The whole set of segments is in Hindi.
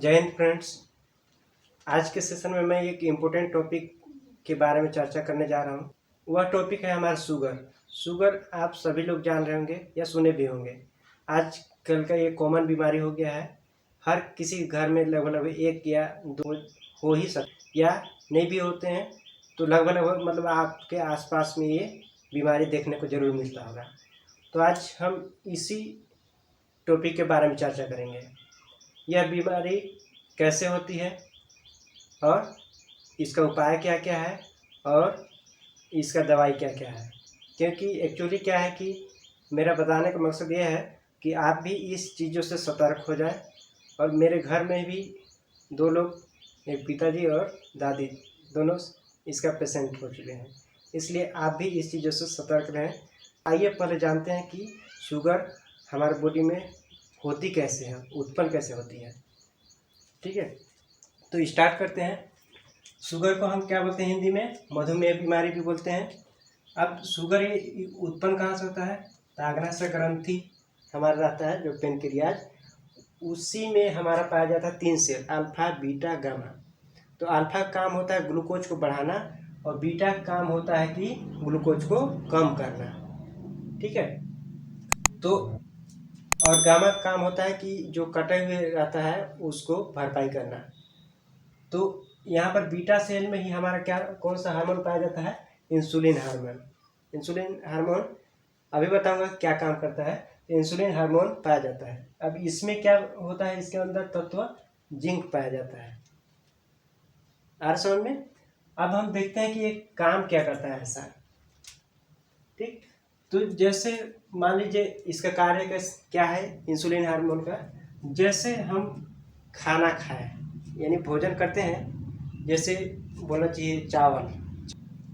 जय हिंद फ्रेंड्स। आज के सेशन में मैं एक इम्पोर्टेंट टॉपिक के बारे में चर्चा करने जा रहा हूँ। वह टॉपिक है हमारा शुगर आप सभी लोग जान रहे होंगे या सुने भी होंगे। आजकल का ये कॉमन बीमारी हो गया है। हर किसी घर में लगभग एक या दो हो ही सकते या नहीं भी होते हैं, तो लगभग मतलब आपके आसपास में ये बीमारी देखने को जरूर मिलता होगा। तो आज हम इसी टॉपिक के बारे में चर्चा करेंगे। यह बीमारी कैसे होती है और इसका उपाय क्या क्या है और इसका दवाई क्या क्या है। क्योंकि एक्चुअली क्या है कि मेरा बताने का मकसद यह है कि आप भी इस चीज़ों से सतर्क हो जाए। और मेरे घर में भी दो लोग, एक पिताजी और दादी, दोनों इसका पेशेंट हो चुके हैं, इसलिए आप भी इस चीज़ों से सतर्क रहें। आइए पहले जानते हैं कि शुगर हमारे बॉडी में होती कैसे है, उत्पन्न कैसे होती है। ठीक है, तो स्टार्ट करते हैं। शुगर को हम क्या बोलते हैं हिंदी में? मधुमेह बीमारी भी बोलते हैं। अब शुगर ये उत्पन्न कहाँ से होता है? आग्नेय ग्रंथि हमारा रहता है जो पेनक्रियाज, उसी में हमारा पाया जाता है 3 सेल, अल्फा बीटा गामा। तो अल्फा का काम होता है ग्लूकोज को बढ़ाना और बीटा का काम होता है कि ग्लूकोज को कम करना। ठीक है, तो और गामा का काम होता है कि जो कटे हुए रहता है उसको भरपाई करना। तो यहाँ पर बीटा सेल में ही हमारा क्या कौन सा हार्मोन पाया जाता है? Insulin hormone. इंसुलिन हार्मोन अभी बताऊंगा क्या काम करता है। इंसुलिन हार्मोन पाया जाता है। अब इसमें क्या होता है? इसके अंदर तत्व जिंक पाया जाता है। आ समझ में? अब हम देखते हैं कि ये काम क्या करता है ऐसा। ठीक, तो जैसे मान लीजिए इसका कार्य क्या है इंसुलिन हार्मोन का। जैसे हम खाना खाएं यानी भोजन करते हैं, जैसे बोलना चाहिए चावल,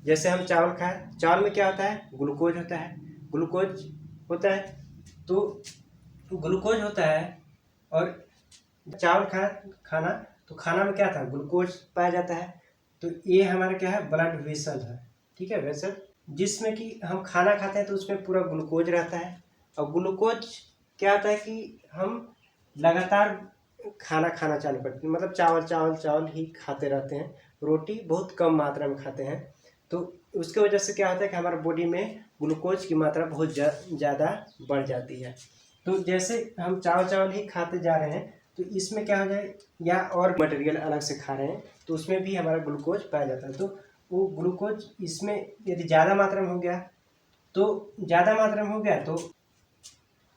जैसे हम चावल खाएं, चावल में क्या होता है? ग्लूकोज होता है। ग्लूकोज होता है तो ग्लूकोज होता है और चावल खाना, तो खाना में क्या था? ग्लूकोज पाया जाता है। तो ये हमारा क्या है? ब्लड वेसल है। ठीक है, वेसल जिसमें कि हम खाना खाते हैं तो उसमें पूरा ग्लूकोज रहता है। और ग्लूकोज क्या होता है कि हम लगातार खाना खाना चालू करते हैं, मतलब चावल चावल चावल ही खाते रहते हैं, रोटी बहुत कम मात्रा में खाते हैं। तो उसके वजह से क्या होता है कि हमारे बॉडी में ग्लूकोज की मात्रा बहुत ज़्यादा बढ़ जाती है। तो जैसे हम चावल चावल ही खाते जा रहे हैं तो इसमें क्या हो जाए, या और मटेरियल अलग से खा रहे हैं तो उसमें भी हमारा ग्लूकोज पाया जाता है। तो वो ग्लूकोज इसमें यदि ज़्यादा मात्रा में हो गया तो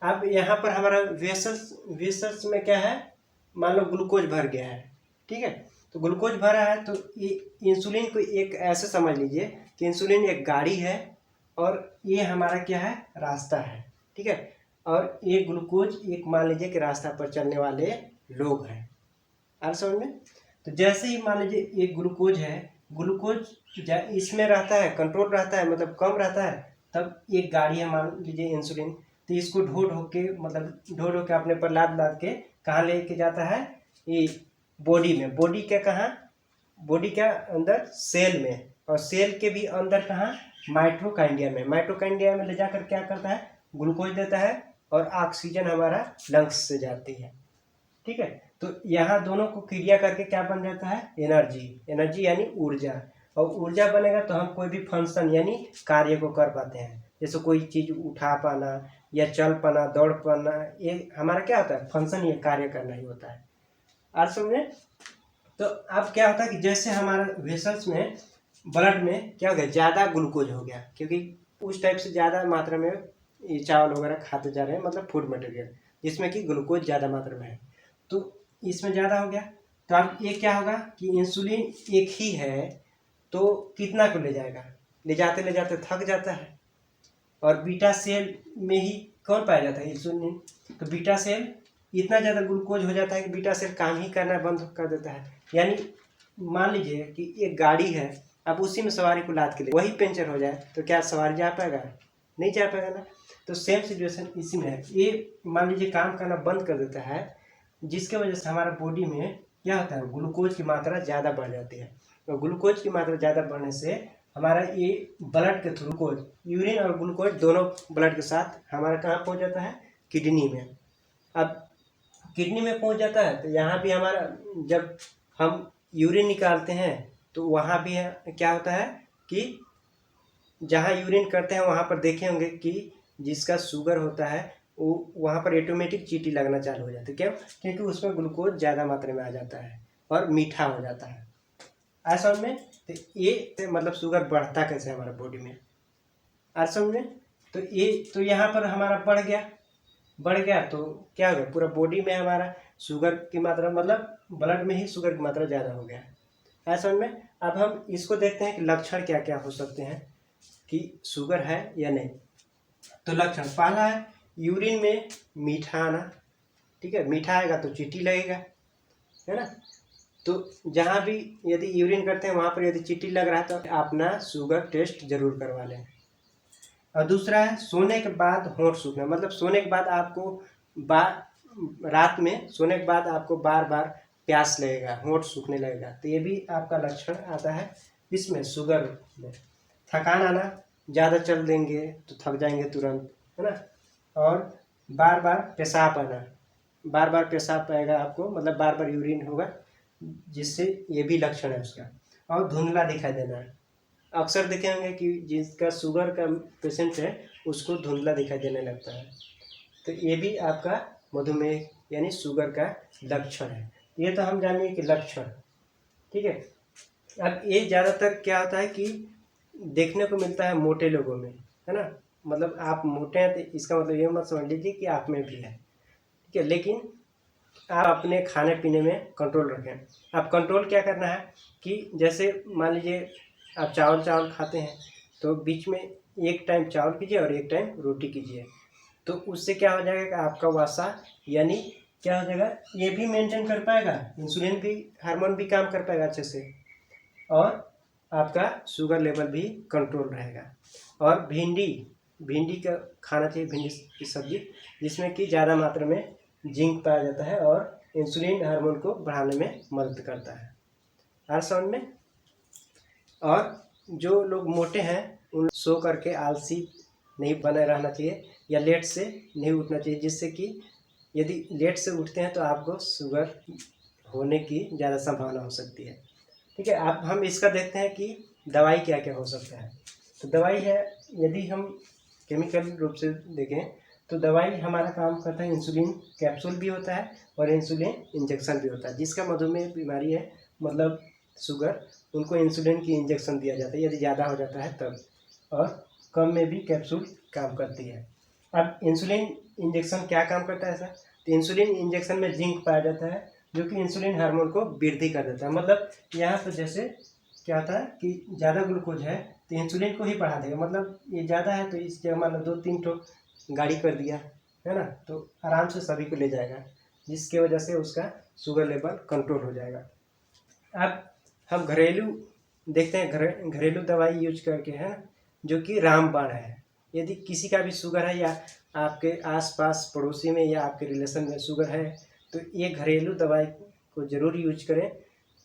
अब यहाँ पर हमारा वेसल्स में क्या है? मान लो ग्लूकोज भर गया है। ठीक है, तो ग्लूकोज भरा है तो ये इंसुलिन को एक ऐसे समझ लीजिए कि इंसुलिन एक गाड़ी है और ये हमारा क्या है? रास्ता है। ठीक है, और ये ग्लूकोज एक मान लीजिए कि रास्ता पर चलने वाले लोग हैं। आप समझ में? तो जैसे ही मान लीजिए ये ग्लूकोज है, ग्लूकोज इसमें रहता है, कंट्रोल रहता है, मतलब कम रहता है, तब एक गाड़ी है मान लीजिए इंसुलिन, तो इसको ढो ढो के अपने पर लाद लाद के कहाँ लेके जाता है? ये बॉडी में। बॉडी के कहाँ? बॉडी के अंदर सेल में, और सेल के भी अंदर कहाँ? माइटोकॉन्ड्रिया में। माइटोकॉन्ड्रिया में ले जाकर क्या करता है? ग्लूकोज देता है और ऑक्सीजन हमारा लंग्स से जाती है। ठीक है, तो यहाँ दोनों को क्रिया करके क्या बन जाता है? एनर्जी यानी ऊर्जा। और ऊर्जा बनेगा तो हम कोई भी फंक्शन यानी कार्य को कर पाते हैं। जैसे कोई चीज उठा पाना या चल पाना, दौड़ पाना, ये हमारा क्या होता है? फंक्शन, ये कार्य करना ही होता है। आज समझे? तो अब क्या होता है कि जैसे हमारा वेसल्स में, ब्लड में क्या हो गया? ज़्यादा ग्लूकोज हो गया, क्योंकि उस टाइप से ज़्यादा मात्रा में ये चावल वगैरह खाते जा रहे हैं, मतलब फूड मटेरियल जिसमें कि ग्लूकोज ज़्यादा मात्रा में है, तो इसमें ज़्यादा हो गया। तो अब ये क्या होगा कि इंसुलिन एक ही है तो कितना को ले जाएगा? ले जाते थक जाता है। और बीटा सेल में ही कौन पाया जाता है? इंसुलिन। तो बीटा सेल इतना ज़्यादा ग्लूकोज हो जाता है कि बीटा सेल काम ही करना बंद कर देता है। यानी मान लीजिए कि एक गाड़ी है, अब उसी में सवारी को लाद के ले, वही पंचर हो जाए तो क्या सवारी जा पाएगा? नहीं जा पाएगा ना। तो सेम सिचुएशन इसी में है। ये मान लीजिए काम करना बंद कर देता है, जिसके वजह से हमारा बॉडी में क्या होता है? ग्लूकोज की मात्रा ज़्यादा बढ़ जाती है। तो ग्लूकोज की मात्रा ज़्यादा बढ़ने से हमारा ये ब्लड के थ्रू ग्लूकोज, यूरिन और ग्लूकोज दोनों ब्लड के साथ हमारा कहाँ पहुँच जाता है? किडनी में। अब किडनी में पहुंच जाता है, तो यहाँ भी हमारा जब हम यूरिन निकालते हैं तो वहाँ भी क्या होता है कि जहाँ यूरिन करते हैं वहाँ पर देखे होंगे कि जिसका शुगर होता है वो वहाँ पर ऑटोमेटिक चींटी लगना चालू हो जाती है। क्यों? क्योंकि उसमें ग्लूकोज ज़्यादा मात्रा में आ जाता है और मीठा हो जाता है। ऐसा में तो ये मतलब शुगर बढ़ता कैसे हमारा बॉडी में, ऐसा में तो ये तो यहाँ पर हमारा बढ़ गया तो क्या हो गया, पूरा बॉडी में हमारा शुगर की मात्रा मतलब ब्लड में ही शुगर की मात्रा ज़्यादा हो गया। ऐसा में अब हम इसको देखते हैं कि लक्षण क्या क्या हो सकते हैं कि शुगर है या नहीं। तो लक्षण पहला है यूरिन में मीठा आना। ठीक है, मीठा आएगा तो चींटी लगेगा, है ना। तो जहाँ भी यदि यूरिन करते हैं वहाँ पर यदि चींटी लग रहा है तो अपना शुगर टेस्ट जरूर करवा लें। और दूसरा है सोने के बाद होंठ सूखना, मतलब सोने के बाद आपको रात में सोने के बाद आपको बार बार प्यास लगेगा, होंठ सूखने लगेगा, तो ये भी आपका लक्षण आता है इसमें शुगर में। थकान आना, ज़्यादा चल देंगे तो थक जाएंगे तुरंत, है ना। और बार बार पेशाब आना, बार बार पेशाब आएगा आपको, मतलब बार बार यूरिन होगा, जिससे ये भी लक्षण है उसका। और धुंधला दिखाई देना, अक्सर देखे होंगे कि जिसका शुगर का पेशेंट है उसको धुंधला दिखाई देने लगता है, तो ये भी आपका मधुमेह यानी शुगर का लक्षण है। ये तो हम जानिए कि लक्षण, ठीक है। अब ये ज़्यादातर क्या होता है कि देखने को मिलता है मोटे लोगों में, है ना। मतलब आप मोटे हैं तो इसका मतलब ये मत समझ लीजिए कि आप में भी है, ठीक है। लेकिन आप अपने खाने पीने में कंट्रोल रखें। आप कंट्रोल क्या करना है कि जैसे मान लीजिए आप चावल खाते हैं तो बीच में एक टाइम चावल कीजिए और एक टाइम रोटी कीजिए, तो उससे क्या हो जाएगा कि आपका वसा यानी क्या हो जाएगा, ये भी मेंटेन कर पाएगा, इंसुलिन भी हार्मोन भी काम कर पाएगा अच्छे से, और आपका शुगर लेवल भी कंट्रोल रहेगा। और भिंडी का खाना चाहिए, भिंडी की सब्जी, जिसमें कि ज़्यादा मात्रा में जिंक पाया जाता है और इंसुलिन हार्मोन को बढ़ाने में मदद करता है। हर समझ में। और जो लोग मोटे हैं उन सो करके आलसी नहीं बने रहना चाहिए या लेट से नहीं उठना चाहिए, जिससे कि यदि लेट से उठते हैं तो आपको शुगर होने की ज़्यादा संभावना हो सकती है, ठीक है। अब हम इसका देखते हैं कि दवाई क्या क्या हो सकता है। तो दवाई है, यदि हम केमिकल रूप से देखें तो दवाई हमारा काम करता है, इंसुलिन कैप्सूल भी होता है और इंसुलिन इंजेक्शन भी होता है। जिसका मधुमेह बीमारी है मतलब शुगर, उनको इंसुलिन की इंजेक्शन दिया जाता है यदि ज़्यादा हो जाता है तब, और कम में भी कैप्सूल काम करती है। अब इंसुलिन इंजेक्शन क्या काम करता है सर, तो इंसुलिन इंजेक्शन में जिंक पाया जाता है जो कि इंसुलिन हार्मोन को वृद्धि कर देता है। मतलब यहाँ पर जैसे क्या होता है कि ज़्यादा ग्लूकोज है तो इंसुलिन को ही बढ़ा देगा, मतलब ये ज़्यादा है तो इस जगह मान लो 2-3 ठो गाड़ी कर दिया, है ना, तो आराम से सभी को ले जाएगा, जिसकी वजह से उसका शुगर लेवल कंट्रोल हो जाएगा। अब हम घरेलू देखते हैं, घरेलू दवाई यूज करके, है ना, जो कि रामबाण है। यदि किसी का भी शुगर है या आपके आसपास पड़ोसी में या आपके रिलेशन में शुगर है तो ये घरेलू दवाई को ज़रूर यूज करें,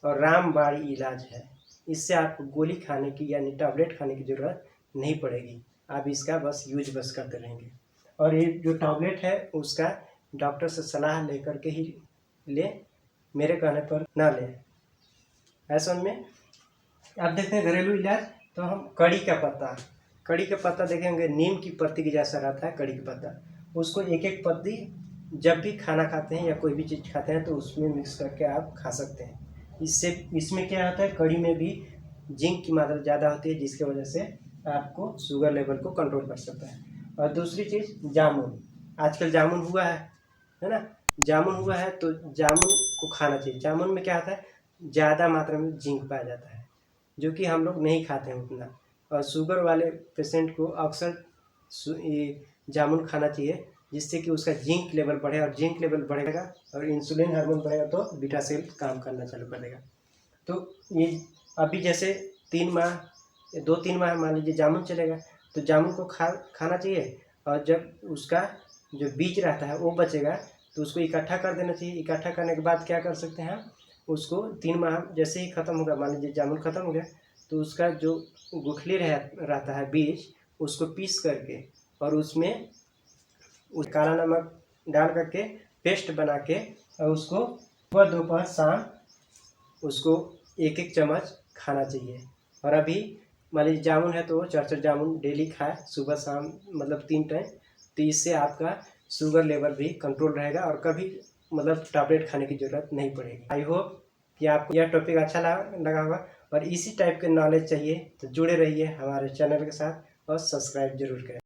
और रामबाण इलाज है। इससे आपको गोली खाने की यानी टैबलेट खाने की ज़रूरत नहीं पड़ेगी, आप इसका बस यूज करते रहेंगे। और ये जो टैबलेट है उसका डॉक्टर से सलाह लेकर के ही लें, मेरे कहने पर ना लें। ऐसा में आप देखते हैं घरेलू इलाज, तो हम कड़ी का पत्ता देखेंगे, नीम की पत्ती की जैसा रहता है कड़ी का पत्ता, उसको एक एक पत्ती जब भी खाना खाते हैं या कोई भी चीज़ खाते हैं तो उसमें मिक्स करके आप खा सकते हैं। इसमें क्या होता है, कड़ी में भी जिंक की मात्रा ज़्यादा होती है, जिसकी वजह से आपको शुगर लेवल को कंट्रोल कर सकता है। और दूसरी चीज़ जामुन, आजकल जामुन हुआ है ना, जामुन हुआ है तो जामुन को खाना चाहिए। जामुन में क्या होता है, ज़्यादा मात्रा में जिंक पाया जाता है जो कि हम लोग नहीं खाते हैं उतना, और शुगर वाले पेशेंट को अक्सर ये जामुन खाना चाहिए, जिससे कि उसका जिंक लेवल बढ़े, और जिंक लेवल बढ़ेगा और इंसुलिन हार्मोन बढ़ेगा तो बीटा सेल काम करना चालू कर देगा। तो ये अभी जैसे 3 माह 2-3 माह मान लीजिए जामुन चलेगा तो जामुन को खाना चाहिए, और जब उसका जो बीज रहता है वो बचेगा तो उसको इकट्ठा कर देना चाहिए। इकट्ठा करने के बाद क्या कर सकते हैं, उसको 3 माह जैसे ही ख़त्म होगा, मान लीजिए जामुन ख़त्म हो गया तो उसका जो गुठली रहता है बीज, उसको पीस करके और उसमें काला नमक डाल करके पेस्ट बना के और उसको सुबह दोपहर शाम उसको 1-1 चम्मच खाना चाहिए। और अभी मान लीजिए जामुन है तो 4-4 जामुन डेली खाए सुबह शाम, मतलब 3 टाइम। तो इससे आपका शुगर लेवल भी कंट्रोल रहेगा और कभी मतलब टैबलेट खाने की ज़रूरत नहीं पड़ेगी। आई होप कि आपको यह टॉपिक अच्छा लगा होगा और इसी टाइप के नॉलेज चाहिए तो जुड़े रहिए हमारे चैनल के साथ और सब्सक्राइब जरूर करें।